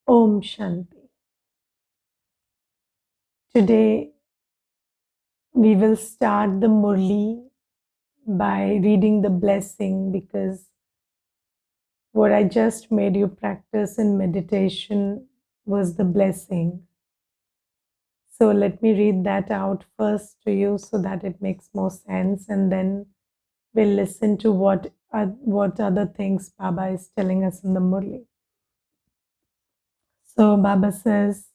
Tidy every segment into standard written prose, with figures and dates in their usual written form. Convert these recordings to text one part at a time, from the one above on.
Om Shanti. Today we will start the Murli by reading the blessing because what I just made you practice in meditation was the blessing. So let me read that out first to you so that it makes more sense, and then we'll listen to what other things Baba is telling us in the Murli. So Baba says,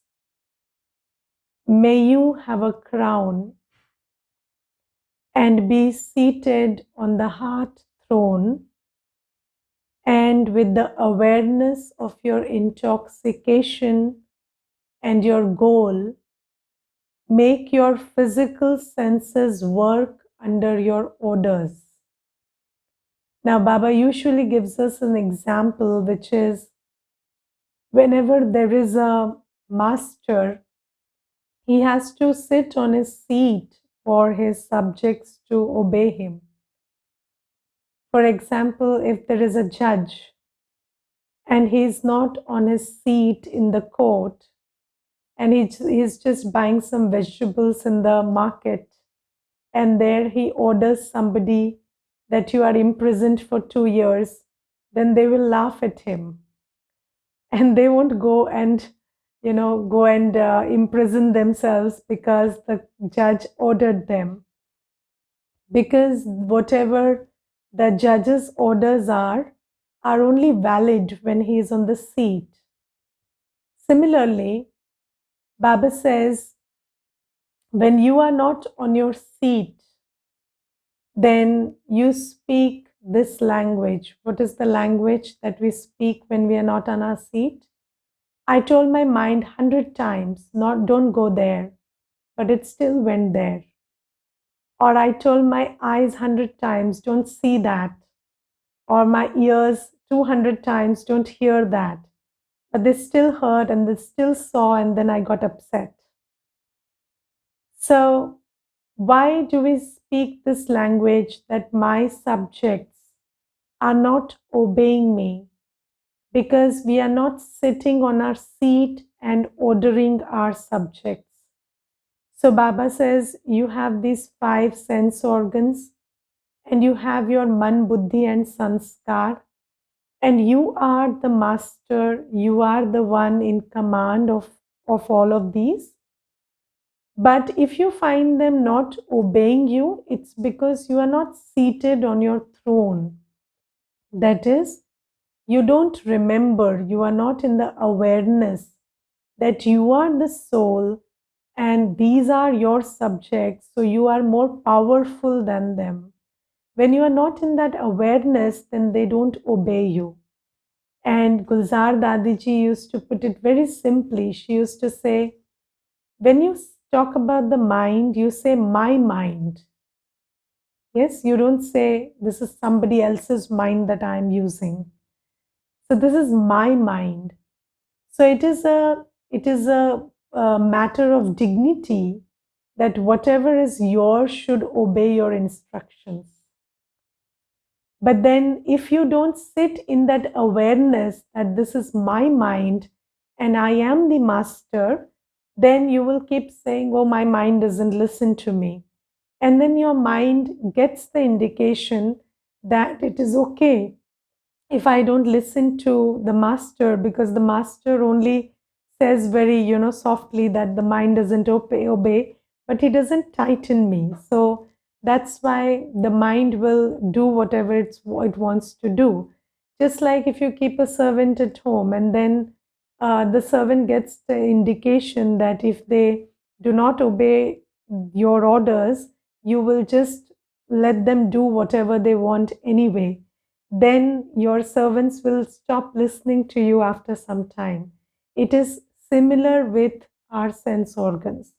may you have a crown and be seated on the heart throne, and with the awareness of your intoxication and your goal, make your physical senses work under your orders. Now, Baba usually gives us an example, which is whenever there is a master, he has to sit on his seat for his subjects to obey him. For example, if there is a judge and he's not on his seat in the court and he's just buying some vegetables in the market, and there he orders somebody that you are imprisoned for 2 years, then they will laugh at him and they won't go and imprison themselves because the judge ordered them, because whatever the judge's orders are only valid when he is on the seat. Similarly, Baba says, when you are not on your seat, then you speak this language. What is the language that we speak when we are not on our seat? I told my mind 100 times, not don't go there, but it still went there. Or I told my eyes 100 times, don't see that. Or my ears 200 times, don't hear that. But they still heard and they still saw, and then I got upset. So, why do we speak this language that my subjects are not obeying me? Because we are not sitting on our seat and ordering our subjects. So, Baba says you have these 5 sense organs, and you have your man, buddhi, and sanskar, and you are the master, you are the one in command of all of these. But if you find them not obeying you, it's because you are not seated on your throne. That is, you don't remember, you are not in the awareness that you are the soul and these are your subjects, so you are more powerful than them. When you are not in that awareness, then they don't obey you. And Gulzar Dadiji used to put it very simply. She used to say, when you talk about the mind, you say my mind. Yes, you don't say this is somebody else's mind that I am using. So this is my mind. So it is a matter of dignity that whatever is yours should obey your instructions. But then if you don't sit in that awareness that this is my mind and I am the master, then you will keep saying, oh, my mind doesn't listen to me. And then your mind gets the indication that it is okay if I don't listen to the master, because the master only says very, softly that the mind doesn't obey, but he doesn't tighten me. So that's why the mind will do whatever it wants to do. Just like if you keep a servant at home and then the servant gets the indication that if they do not obey your orders, you will just let them do whatever they want anyway, then your servants will stop listening to you after some time. It is similar with our sense organs.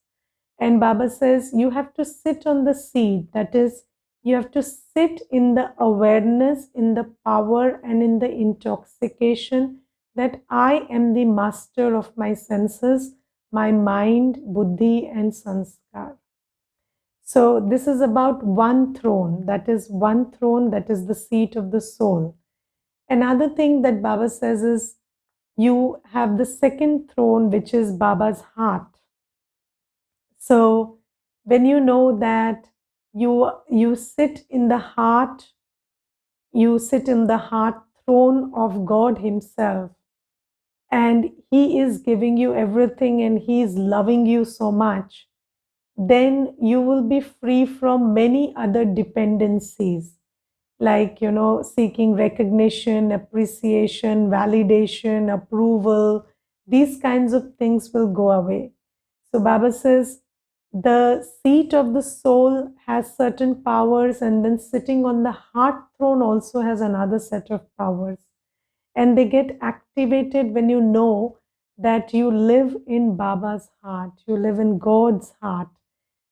And Baba says you have to sit on the seat, that is, you have to sit in the awareness, in the power, and in the intoxication that I am the master of my senses, my mind, buddhi, and sanskar. So, this is about one throne, that is one throne, that is the seat of the soul. Another thing that Baba says is you have the second throne, which is Baba's heart. So when you know that you sit in the heart, you sit in the heart throne of God Himself, and He is giving you everything and He is loving you so much, then you will be free from many other dependencies, like, seeking recognition, appreciation, validation, approval. These kinds of things will go away. So Baba says the seat of the soul has certain powers, and then sitting on the heart throne also has another set of powers, and they get activated when you know that you live in Baba's heart, you live in God's heart,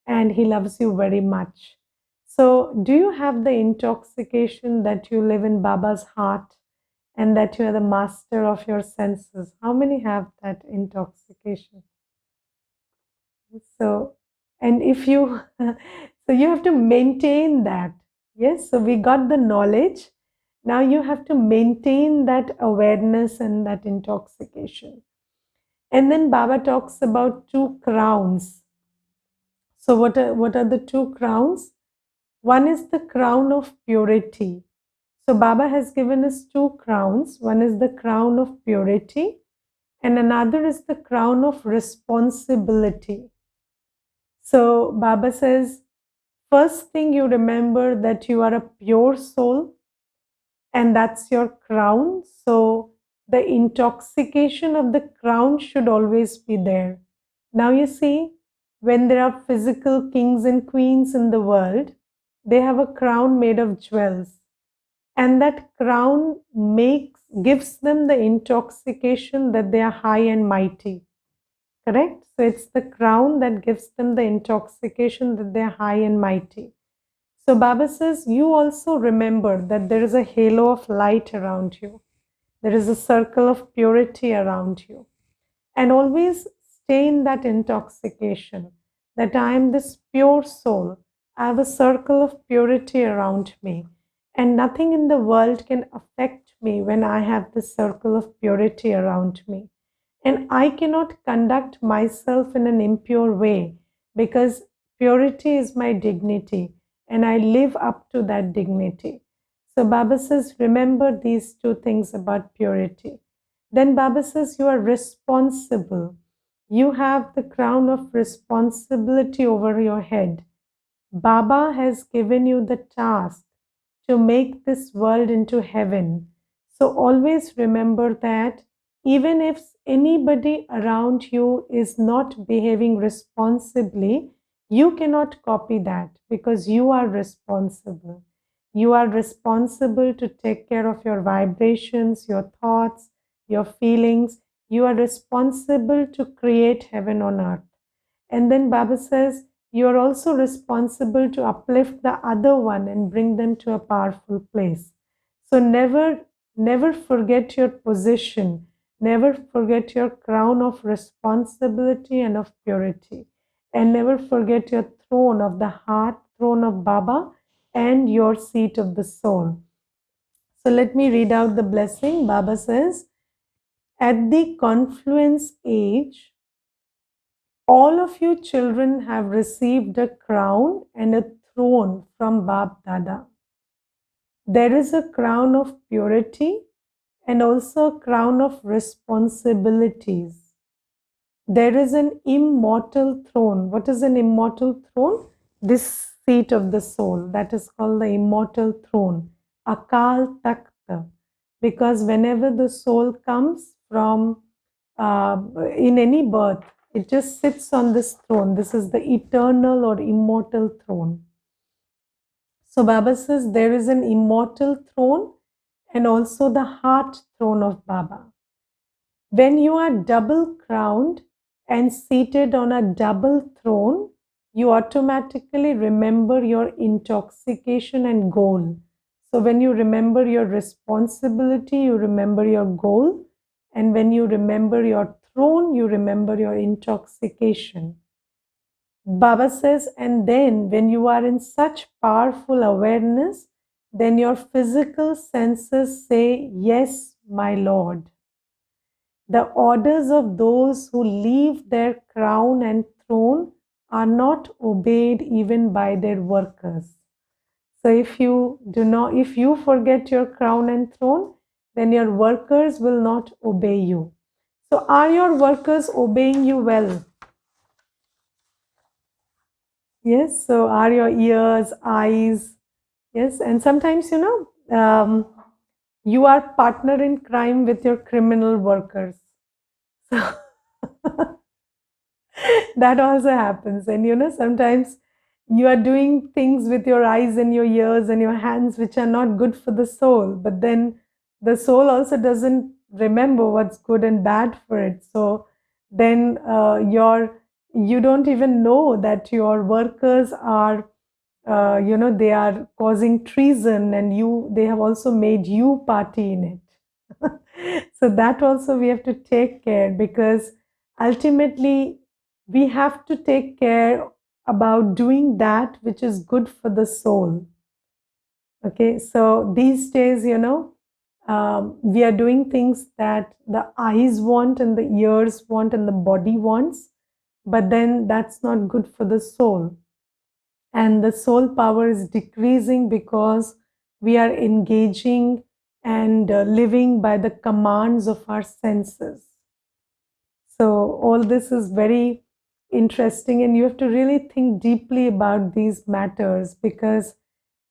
and He loves you very much. So, do you have the intoxication that you live in Baba's heart and that you are the master of your senses? How many have that intoxication? So, and if you, so you have to maintain that. Yes, so we got the knowledge. Now you have to maintain that awareness and that intoxication. And then Baba talks about two crowns. So what are the two crowns? One is the crown of purity. So Baba has given us two crowns. One is the crown of purity, and another is the crown of responsibility. So Baba says, first thing you remember that you are a pure soul, and that's your crown. So the intoxication of the crown should always be there. Now you see, when there are physical kings and queens in the world, they have a crown made of jewels, and that crown gives them the intoxication that they are high and mighty. Correct? So it's the crown that gives them the intoxication that they are high and mighty. So Baba says, you also remember that there is a halo of light around you. There is a circle of purity around you. And always stay in that intoxication, that I am this pure soul. I have a circle of purity around me. And nothing in the world can affect me when I have this circle of purity around me. And I cannot conduct myself in an impure way, because purity is my dignity and I live up to that dignity. So Baba says, remember these two things about purity. Then Baba says, you are responsible. You have the crown of responsibility over your head. Baba has given you the task to make this world into heaven. So always remember that even if anybody around you is not behaving responsibly, you cannot copy that, because you are responsible. You are responsible to take care of your vibrations, your thoughts, your feelings. You are responsible to create heaven on earth. And then Baba says, you are also responsible to uplift the other one and bring them to a powerful place. So never forget your position. Never forget your crown of responsibility and of purity. And never forget your throne of the heart, throne of Baba, and your seat of the soul. So let me read out the blessing. Baba says, at the confluence age, all of you children have received a crown and a throne from Bab Dada. There is a crown of purity and also a crown of responsibilities. There is an immortal throne. What is an immortal throne? This seat of the soul, that is called the immortal throne, Akal Takhta. Because whenever the soul comes from in any birth, it just sits on this throne. This is the eternal or immortal throne. So Baba says there is an immortal throne and also the heart throne of Baba. When you are double crowned and seated on a double throne, you automatically remember your intoxication and goal. So when you remember your responsibility, you remember your goal. And when you remember your throne, you remember your intoxication. Baba says, and then when you are in such powerful awareness, then your physical senses say, yes, my Lord. The orders of those who leave their crown and throne are not obeyed even by their workers. So if you forget your crown and throne, then your workers will not obey you. So are your workers obeying you well? Yes. So are your ears, eyes? Yes. And sometimes, you are partner in crime with your criminal workers. So that also happens. And sometimes you are doing things with your eyes and your ears and your hands which are not good for the soul, but then the soul also doesn't remember what's good and bad for it. So then you don't even know that your workers are they are causing treason, and they have also made you party in it. So that also we have to take care, because ultimately we have to take care about doing that which is good for the soul. Okay, so these days, we are doing things that the eyes want and the ears want and the body wants, but then that's not good for the soul. And the soul power is decreasing because we are engaging and living by the commands of our senses. So all this is very interesting, and you have to really think deeply about these matters, because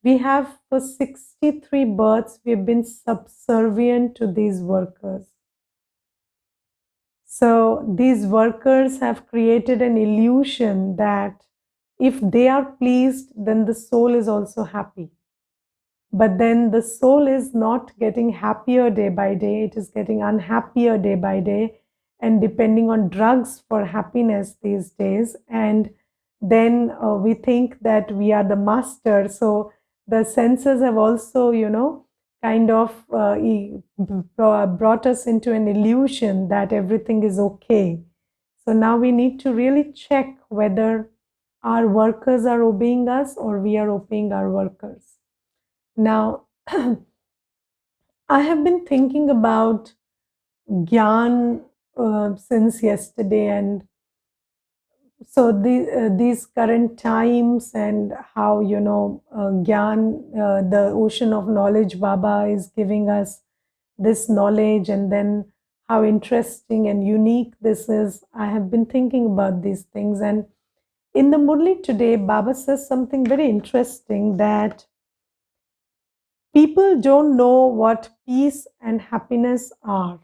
we have for 63 births we've been subservient to these workers. So these workers have created an illusion that if they are pleased, then the soul is also happy. But then the soul is not getting happier day by day, it is getting unhappier day by day, and depending on drugs for happiness these days. And then we think that we are the master. So the senses have also, kind of brought us into an illusion that everything is okay. So now we need to really check whether our workers are obeying us or we are obeying our workers. Now, I have been thinking about Gyan since yesterday, and so these current times, and how Gyan, the ocean of knowledge, Baba is giving us this knowledge, and then how interesting and unique this is. I have been thinking about these things, and in the Murli today, Baba says something very interesting, that people don't know what peace and happiness are.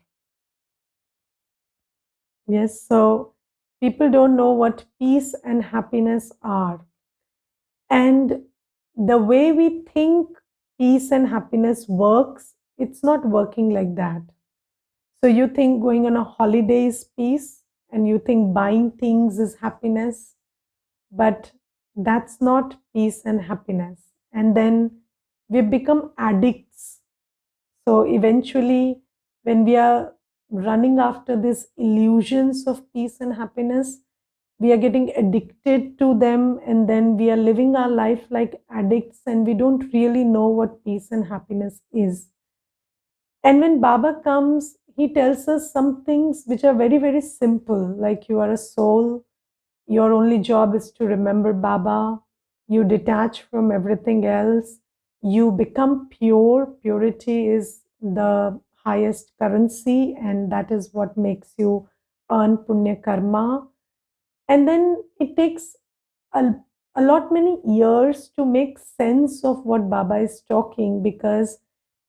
Yes, so people don't know what peace and happiness are. And the way we think peace and happiness works, it's not working like that. So you think going on a holiday is peace, and you think buying things is happiness, but that's not peace and happiness. And then we become addicts. So eventually, when we are running after these illusions of peace and happiness, we are getting addicted to them, and then we are living our life like addicts, and we don't really know what peace and happiness is. And when Baba comes, he tells us some things which are very, very simple, like you are a soul, your only job is to remember Baba. You detach from everything else. You become pure. Purity is the highest currency, and that is what makes you earn punya karma. And then it takes a, a lot many years to make sense of what Baba is talking, because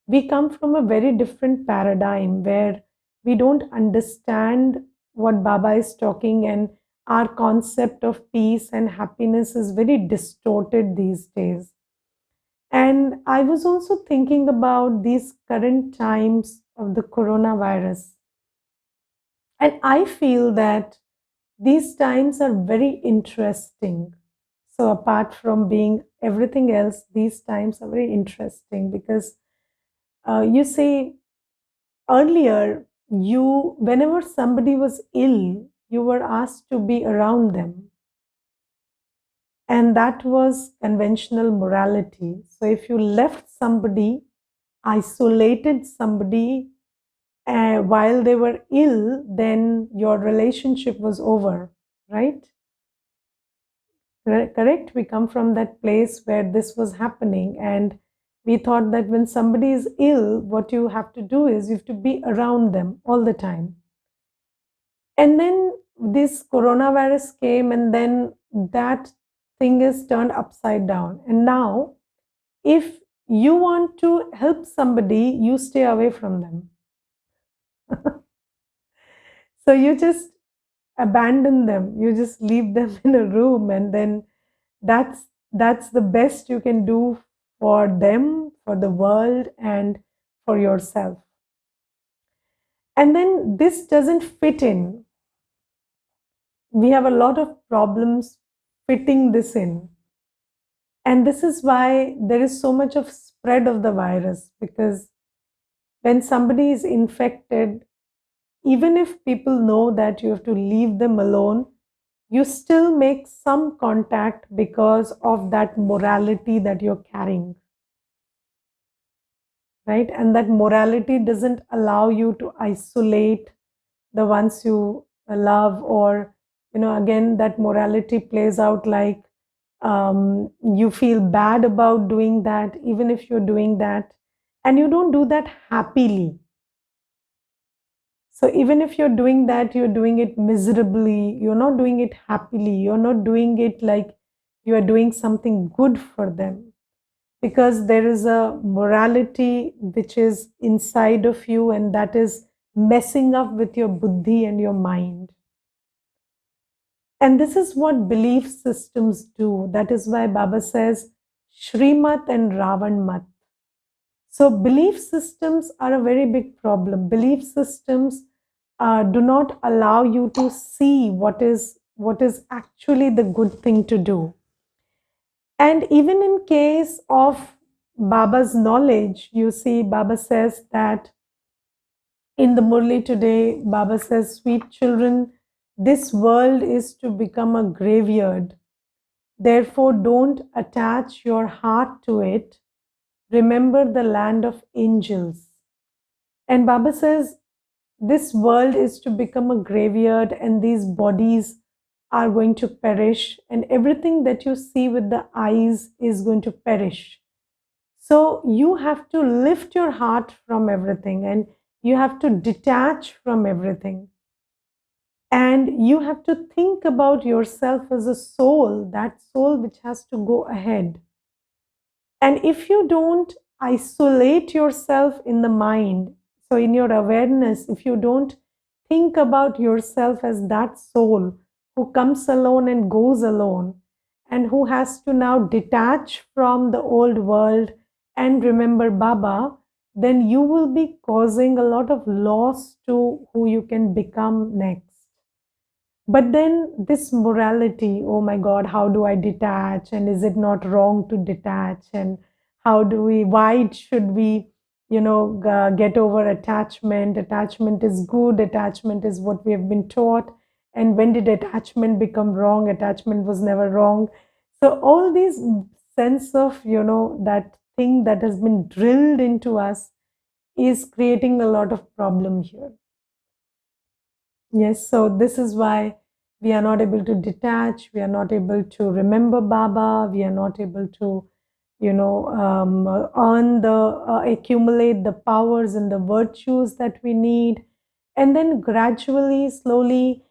we come from a very different paradigm where we don't understand what Baba is talking, and our concept of peace and happiness is very distorted these days. And I was also thinking about these current times of the coronavirus. And I feel that these times are very interesting. So, apart from being everything else, these times are very interesting because you see, earlier, whenever somebody was ill, you were asked to be around them. And that was conventional morality. So if you left somebody, isolated somebody, while they were ill, then your relationship was over, right? Correct? We come from that place where this was happening, and we thought that when somebody is ill, what you have to do is you have to be around them all the time. And then this coronavirus came, and then that thing is turned upside down. And now, if you want to help somebody, you stay away from them. So you just abandon them, you just leave them in a room, and then that's the best you can do for them, for the world, and for yourself. And then this doesn't fit in. We have a lot of problems fitting this in. And this is why there is so much of spread of the virus, because when somebody is infected, even if people know that you have to leave them alone, you still make some contact because of that morality that you're carrying, right? And that morality doesn't allow you to isolate the ones you love, or, again, that morality plays out like you feel bad about doing that, even if you're doing that, and you don't do that happily. So even if you're doing that, you're doing it miserably, you're not doing it happily, you're not doing it like you are doing something good for them, because there is a morality which is inside of you, and that is messing up with your buddhi and your mind. And this is what belief systems do. That is why Baba says Shrimat and Ravanmat. So belief systems are a very big problem. Belief systems do not allow you to see what is actually the good thing to do. And even in case of Baba's knowledge, you see, Baba says that in the Murli today, Baba says, sweet children, this world is to become a graveyard. Therefore, don't attach your heart to it. Remember the land of angels. And Baba says, this world is to become a graveyard, and these bodies are going to perish, and everything that you see with the eyes is going to perish. So you have to lift your heart from everything, and you have to detach from everything. And you have to think about yourself as a soul, that soul which has to go ahead. And if you don't isolate yourself in the mind, so in your awareness, if you don't think about yourself as that soul who comes alone and goes alone, and who has to now detach from the old world and remember Baba, then you will be causing a lot of loss to who you can become next. But then this morality, oh my God, how do I detach? And is it not wrong to detach? And why should we, get over attachment? Attachment is good. Attachment is what we have been taught. And when did attachment become wrong? Attachment was never wrong. So all these sense of, that thing that has been drilled into us is creating a lot of problem here. Yes, so this is why we are not able to detach, we are not able to remember Baba, we are not able to, accumulate the powers and the virtues that we need. And then gradually, slowly,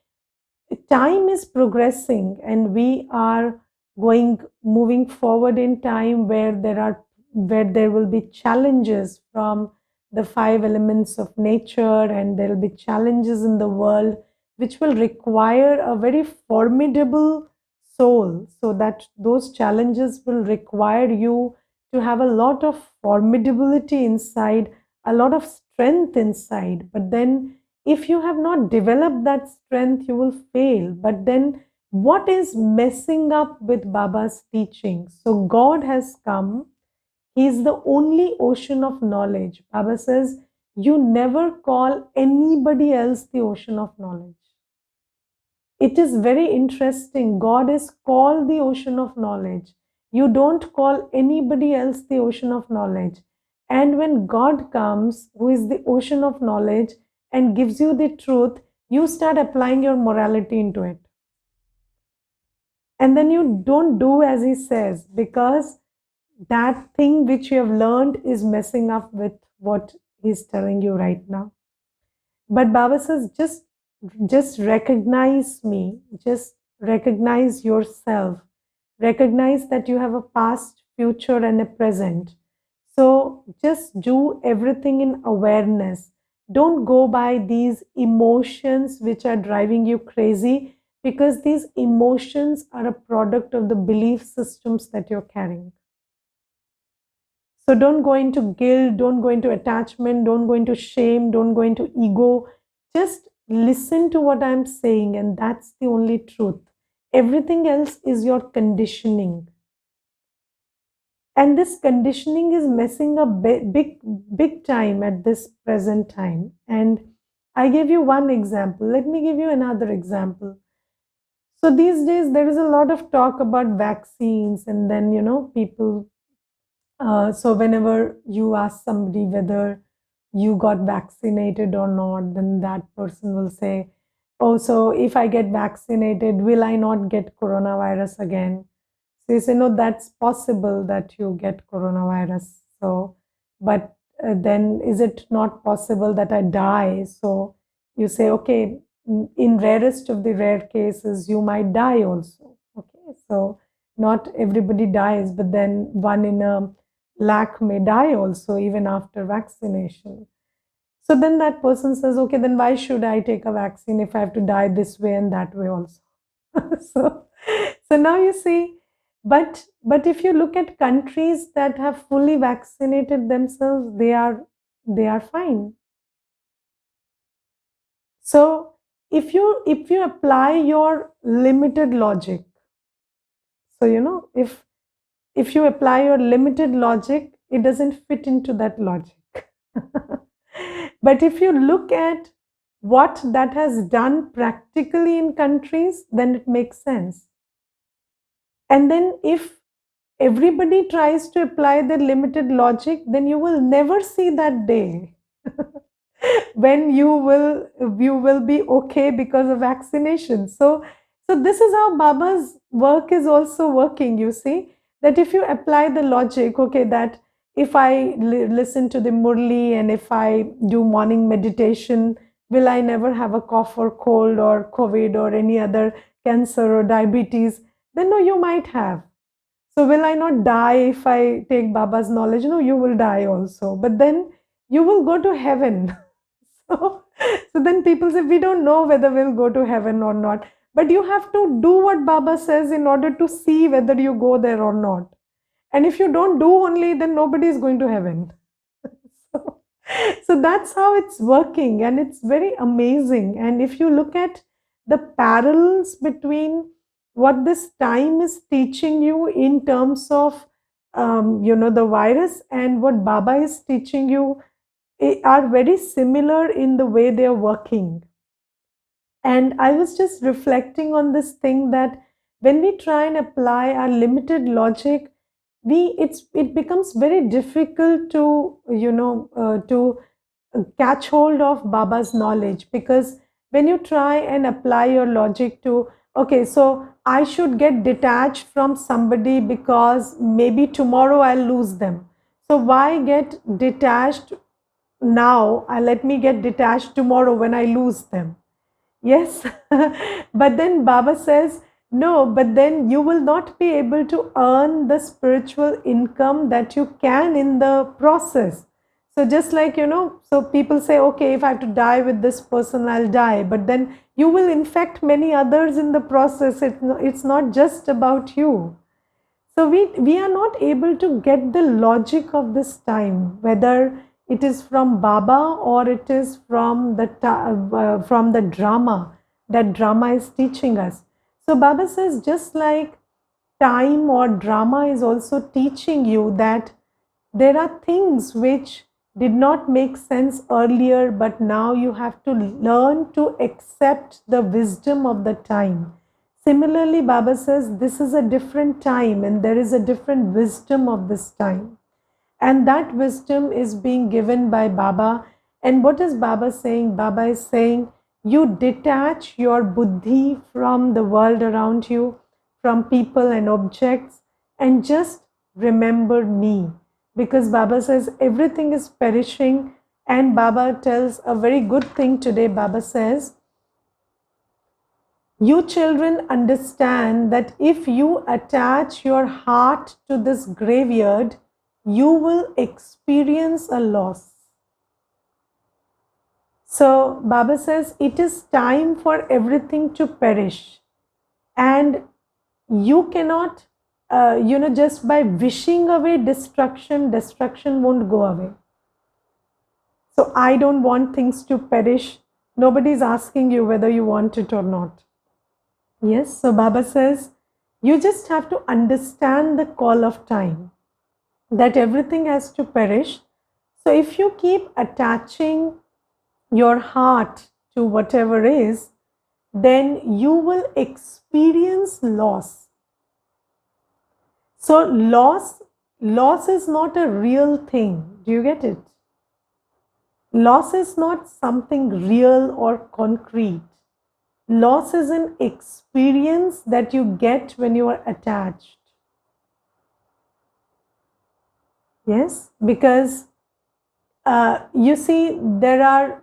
time is progressing, and we are moving forward in time, where there will be challenges from the five elements of nature, and there will be challenges in the world which will require a very formidable soul, so that those challenges will require you to have a lot of formidability inside, a lot of strength inside. But then if you have not developed that strength, you will fail. But then what is messing up with Baba's teaching? So God has come. He is the only ocean of knowledge. Baba says, you never call anybody else the ocean of knowledge. It is very interesting. God is called the ocean of knowledge. You don't call anybody else the ocean of knowledge. And when God comes, who is the ocean of knowledge, and gives you the truth, you start applying your morality into it. And then you don't do as he says, because that thing which you have learned is messing up with what he's telling you right now. But Baba says, just recognize me, just recognize yourself, recognize that you have a past, future, and a present. So just do everything in awareness. Don't go by these emotions which are driving you crazy, because these emotions are a product of the belief systems that you're carrying. So don't go into guilt, don't go into attachment, don't go into shame, don't go into ego. Just listen to what I'm saying, and that's the only truth. Everything else is your conditioning. And this conditioning is messing up big time at this present time. And I gave you one example. Let me give you another example. So these days, there is a lot of talk about vaccines, and then, people so whenever you ask somebody whether you got vaccinated or not, then that person will say, "Oh, so if I get vaccinated, will I not get coronavirus again?" So you say, "No, that's possible that you get coronavirus. So, but then is it not possible that I die?" So you say, "Okay, in rarest of the rare cases, you might die also." Okay, so not everybody dies, but then one in a lakh may die also, even after vaccination. So then that person says, "Okay, then why should I take a vaccine if I have to die this way and that way also?" so, so now you see, but if you look at countries that have fully vaccinated themselves, they are fine. So if you apply your limited logic, so if you apply your limited logic, it doesn't fit into that logic. But if you look at what that has done practically in countries, then it makes sense. And then if everybody tries to apply their limited logic, then you will never see that day when you will be okay because of vaccination. So this is how Baba's work is also working. You see that if you apply the logic, okay, that if I listen to the Murli and if I do morning meditation, will I never have a cough or cold or COVID or any other cancer or diabetes? Then no, you might have. So will I not die if I take Baba's knowledge? No, you will die also. But then you will go to heaven. So, so then people say, we don't know whether we'll go to heaven or not. But you have to do what Baba says in order to see whether you go there or not. And if you don't do only, then nobody is going to heaven. So, so that's how it's working, and it's very amazing. And if you look at the parallels between what this time is teaching you in terms of the virus and what Baba is teaching you, are very similar in the way they are working. And I was just reflecting on this thing that when we try and apply our limited logic, it becomes very difficult to catch hold of Baba's knowledge, because when you try and apply your logic to, okay, so I should get detached from somebody because maybe tomorrow I'll lose them. So why get detached now? Let me get detached tomorrow when I lose them. Yes, but then Baba says, no, but then you will not be able to earn the spiritual income that you can in the process. So just like, so people say, okay, if I have to die with this person, I'll die. But then you will infect many others in the process. It's not just about you. So we are not able to get the logic of this time, whether it is from Baba or it is from the drama that drama is teaching us. So Baba says, just like time or drama is also teaching you that there are things which did not make sense earlier, but now you have to learn to accept the wisdom of the time. Similarly, Baba says this is a different time and there is a different wisdom of this time. And that wisdom is being given by Baba. And what is Baba saying? Baba is saying, you detach your buddhi from the world around you, from people and objects, and just remember me. Because Baba says everything is perishing, and Baba tells a very good thing today. Baba says, you children understand that if you attach your heart to this graveyard, you will experience a loss. So Baba says it is time for everything to perish, and you cannot, just by wishing away destruction, destruction won't go away. So I don't want things to perish. Nobody is asking you whether you want it or not. Yes, so Baba says, you just have to understand the call of time, that everything has to perish. So if you keep attaching your heart to whatever is, then you will experience loss. So loss is not a real thing. Do you get it? Loss is not something real or concrete. Loss is an experience that you get when you are attached. Yes, because you see, there are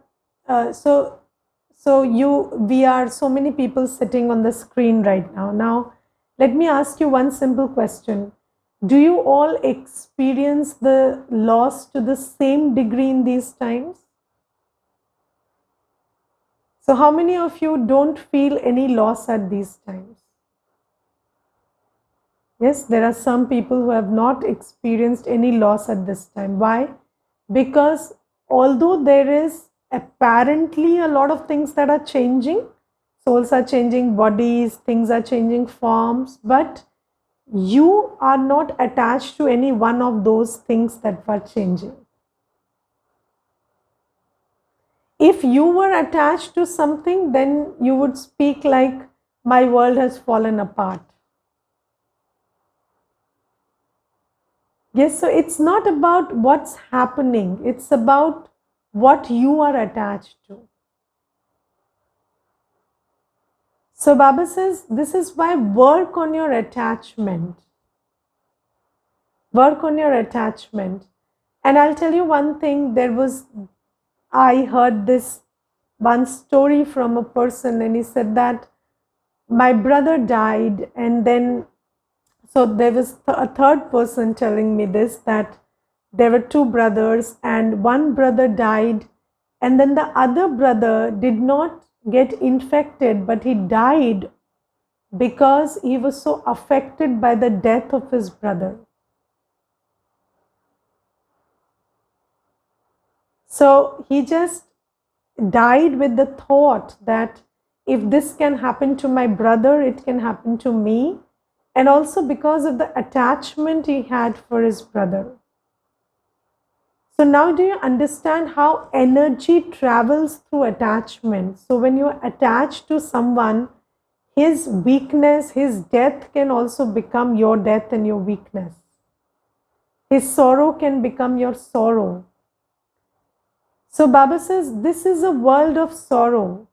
we are so many people sitting on the screen right now. Now, let me ask you one simple question. Do you all experience the loss to the same degree in these times? So how many of you don't feel any loss at these times? Yes, there are some people who have not experienced any loss at this time. Why? Because although there is apparently a lot of things that are changing, souls are changing bodies, things are changing forms, but you are not attached to any one of those things that were changing. If you were attached to something, then you would speak like, my world has fallen apart. Yes, so it's not about what's happening, it's about what you are attached to. So Baba says, this is why work on your attachment. Work on your attachment. And I'll tell you one thing, I heard this one story from a person, and he said that my brother died, and then, so there was a third person telling me this, that there were two brothers and one brother died, and then the other brother did not get infected, but he died because he was so affected by the death of his brother. So he just died with the thought that if this can happen to my brother, it can happen to me, and also because of the attachment he had for his brother. So now do you understand how energy travels through attachment? So when you are attached to someone, his weakness, his death can also become your death and your weakness. His sorrow can become your sorrow. So Baba says, this is a world of sorrow.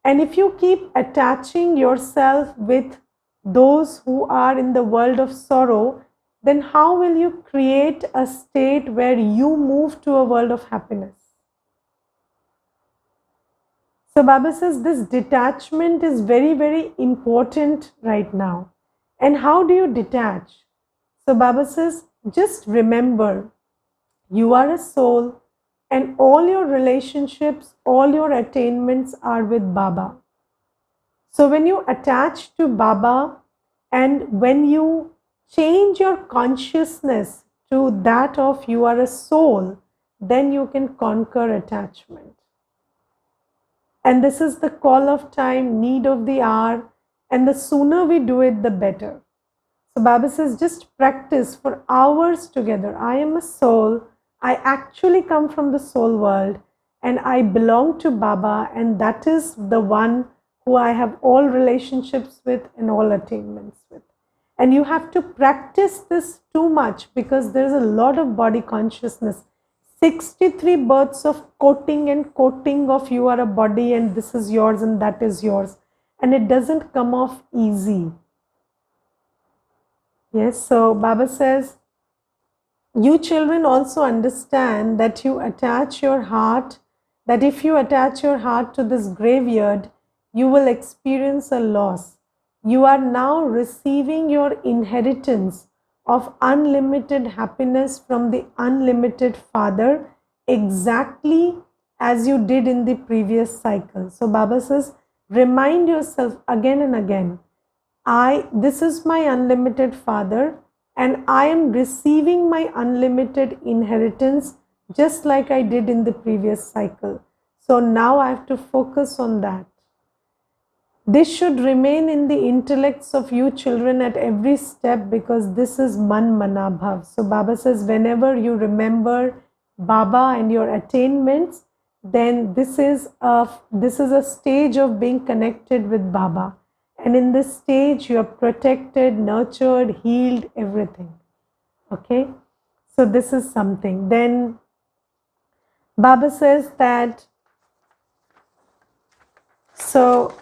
And if you keep attaching yourself with those who are in the world of sorrow, then how will you create a state where you move to a world of happiness? So Baba says this detachment is very, very important right now. And how do you detach? So Baba says, just remember, you are a soul, and all your relationships, all your attainments are with Baba. So when you attach to Baba, and when you change your consciousness to that of you are a soul, then you can conquer attachment. And this is the call of time, need of the hour, and the sooner we do it, the better. So Baba says, just practice for hours together. I am a soul. I actually come from the soul world, and I belong to Baba, and that is the one who I have all relationships with and all attainments with. And you have to practice this too much, because there is a lot of body consciousness. 63 births of coating and coating of you are a body and this is yours and that is yours. And it doesn't come off easy. Yes, so Baba says, you children also understand that that if you attach your heart to this graveyard, you will experience a loss. You are now receiving your inheritance of unlimited happiness from the unlimited Father, exactly as you did in the previous cycle. So Baba says, remind yourself again and again, this is my unlimited Father, and I am receiving my unlimited inheritance just like I did in the previous cycle. So now I have to focus on that. This should remain in the intellects of you children at every step, because this is Man Manabhav. So Baba says, whenever you remember Baba and your attainments, then this is a stage of being connected with Baba. And in this stage, you are protected, nurtured, healed, everything. Okay? So this is something. Then Baba says that, so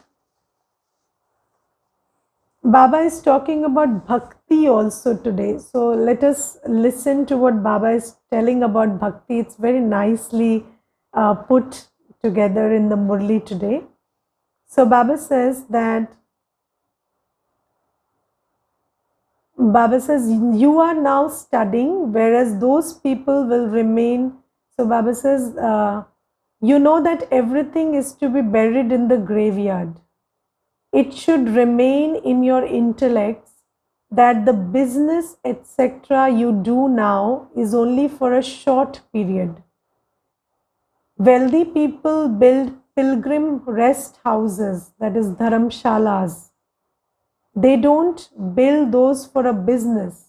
Baba is talking about bhakti also today. So let us listen to what Baba is telling about bhakti. It's very nicely put together in the Murli today. So Baba says, you are now studying, whereas those people will remain. So Baba says, you know that everything is to be buried in the graveyard. It should remain in your intellects that the business, etc., you do now is only for a short period. Wealthy people build pilgrim rest houses, that is dharamshalas. They don't build those for a business.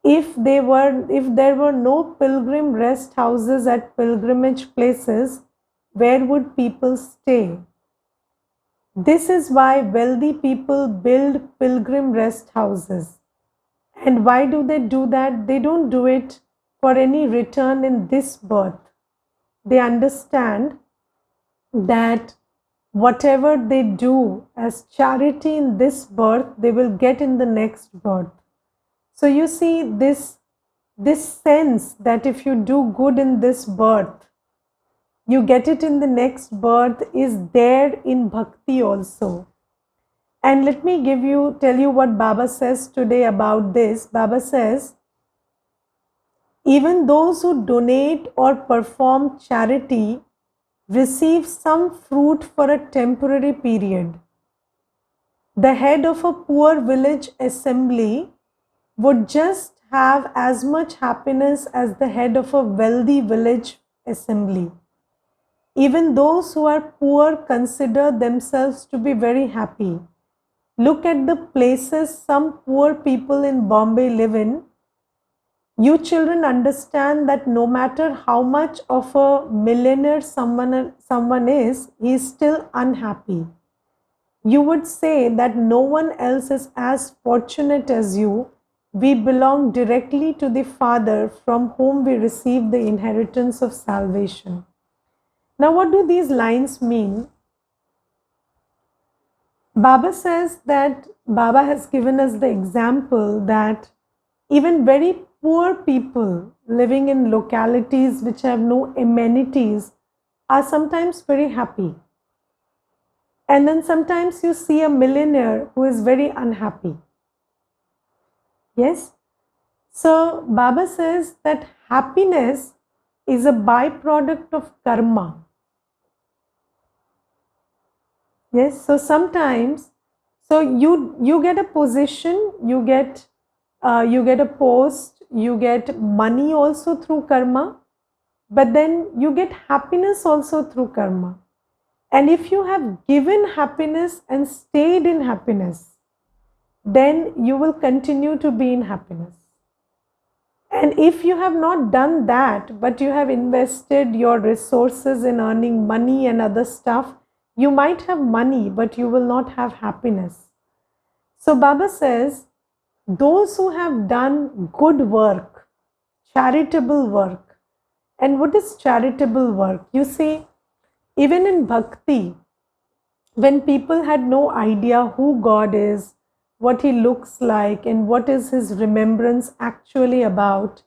If there were no pilgrim rest houses at pilgrimage places, where would people stay? This is why wealthy people build pilgrim rest houses. And why do they do that? They don't do it for any return in this birth. They understand that whatever they do as charity in this birth, they will get in the next birth. So you see this sense that if you do good in this birth, you get it in the next birth is there in bhakti also. And let me tell you what Baba says today about this. Baba says, even those who donate or perform charity receive some fruit for a temporary period. The head of a poor village assembly would just have as much happiness as the head of a wealthy village assembly. Even those who are poor consider themselves to be very happy. Look at the places some poor people in Bombay live in. You children understand that no matter how much of a millionaire someone is, he is still unhappy. You would say that no one else is as fortunate as you. We belong directly to the Father from whom we receive the inheritance of salvation. Now, what do these lines mean? Baba says that Baba has given us the example that even very poor people living in localities which have no amenities are sometimes very happy. And then sometimes you see a millionaire who is very unhappy. Yes? So Baba says that happiness is a byproduct of karma. Yes, so sometimes, so you get a position, you get a post, you get money also through karma, but then you get happiness also through karma. And if you have given happiness and stayed in happiness, then you will continue to be in happiness. And if you have not done that, but you have invested your resources in earning money and other stuff, you might have money, but you will not have happiness. So Baba says, those who have done good work, charitable work, And what is charitable work? You see, even in bhakti, when people had no idea who God is, what He looks like, and what is His remembrance actually about,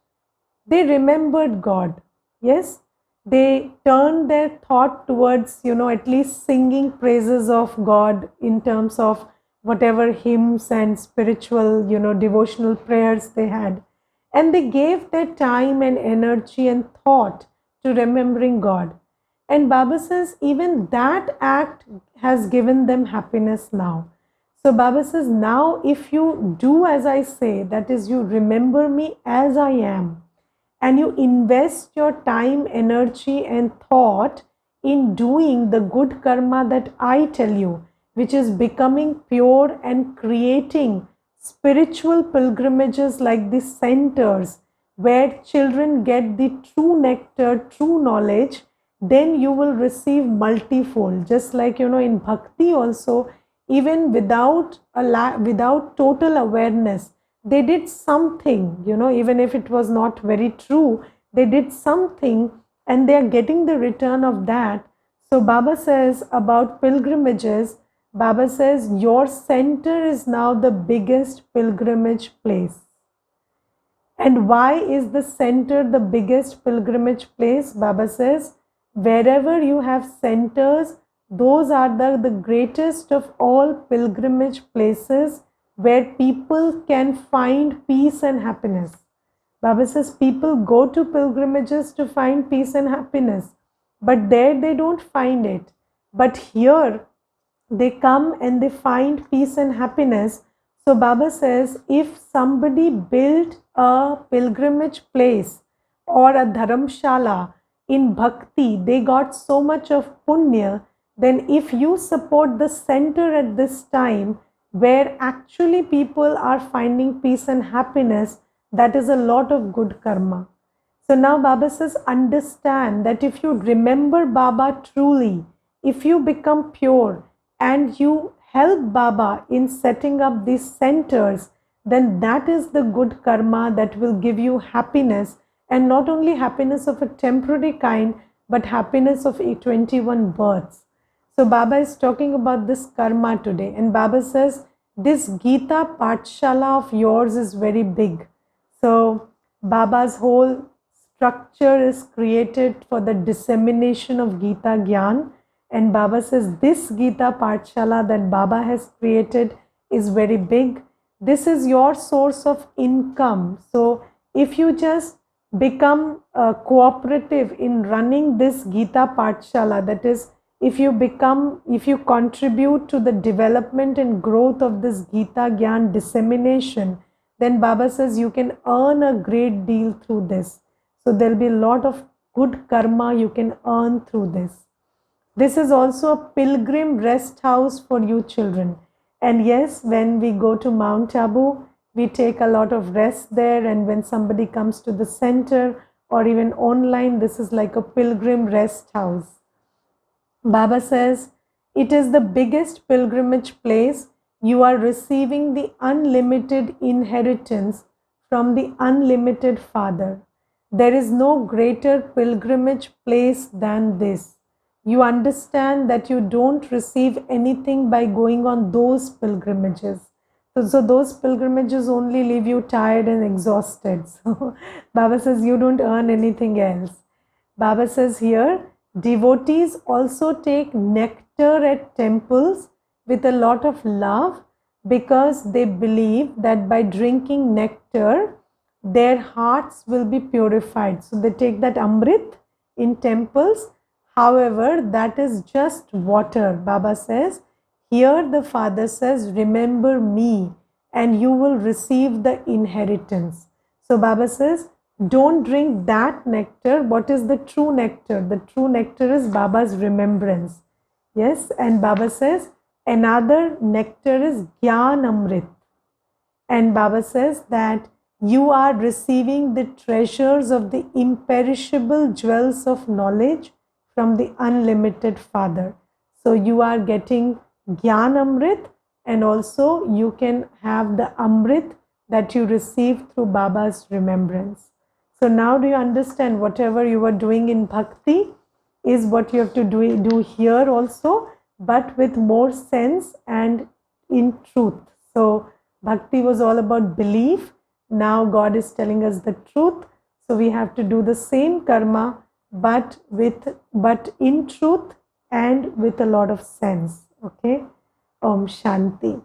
they remembered God. Yes, they turned their thought towards, at least singing praises of God in terms of whatever hymns and spiritual, devotional prayers they had. And they gave their time and energy and thought to remembering God. And Baba says, even that act has given them happiness now. So Baba says, now if you do as I say, that is, you remember me as I am, and you invest your time, energy, and thought in doing the good karma that I tell you, which is becoming pure and creating spiritual pilgrimages like the centers where children get the true nectar, true knowledge, then you will receive multifold. Just like, in bhakti also, even without total awareness, they did something, even if it was not very true, they did something and they are getting the return of that. So Baba says about pilgrimages, Baba says your center is now the biggest pilgrimage place. And why is the center the biggest pilgrimage place? Baba says, wherever you have centers, those are the greatest of all pilgrimage places where people can find peace and happiness. Baba says people go to pilgrimages to find peace and happiness, but there they don't find it. But here they come and they find peace and happiness. So Baba says, if somebody built a pilgrimage place or a dharamshala in bhakti, they got so much of punya. Then if you support the center at this time where actually people are finding peace and happiness, that is a lot of good karma. So now Baba says, understand that if you remember Baba truly, if you become pure and you help Baba in setting up these centers, then that is the good karma that will give you happiness, and not only happiness of a temporary kind, but happiness of 21 births. So Baba is talking about this karma today, and Baba says, this Gita Pathshala of yours is very big. So Baba's whole structure is created for the dissemination of Gita Gyan. And Baba says this Gita Pathshala that Baba has created is very big. This is your source of income. So if you just become cooperative in running this Gita Pathshala, that is, if you contribute to the development and growth of this Gita Gyan dissemination, then Baba says you can earn a great deal through this. So there will be a lot of good karma you can earn through this. This is also a pilgrim rest house for you children. And yes, when we go to Mount Abu, we take a lot of rest there. And when somebody comes to the center or even online, this is like a pilgrim rest house. Baba says, it is the biggest pilgrimage place. You are receiving the unlimited inheritance from the unlimited Father. There is no greater pilgrimage place than this. You understand that you don't receive anything by going on those pilgrimages. So those pilgrimages only leave you tired and exhausted. So Baba says you don't earn anything else. Baba says here, devotees also take nectar at temples with a lot of love because they believe that by drinking nectar, their hearts will be purified. So they take that amrit in temples. However, that is just water. Baba says, here the Father says, remember me and you will receive the inheritance. So Baba says, don't drink that nectar. What is the true nectar? The true nectar is Baba's remembrance. Yes, and Baba says, another nectar is Gyan Amrit. And Baba says that you are receiving the treasures of the imperishable jewels of knowledge from the unlimited Father. So you are getting Gyan Amrit, and also you can have the Amrit that you receive through Baba's remembrance. So now do you understand whatever you were doing in bhakti is what you have to do here also, but with more sense and in truth. So bhakti was all about belief. Now God is telling us the truth. So we have to do the same karma, but in truth and with a lot of sense. Okay. Om Shanti.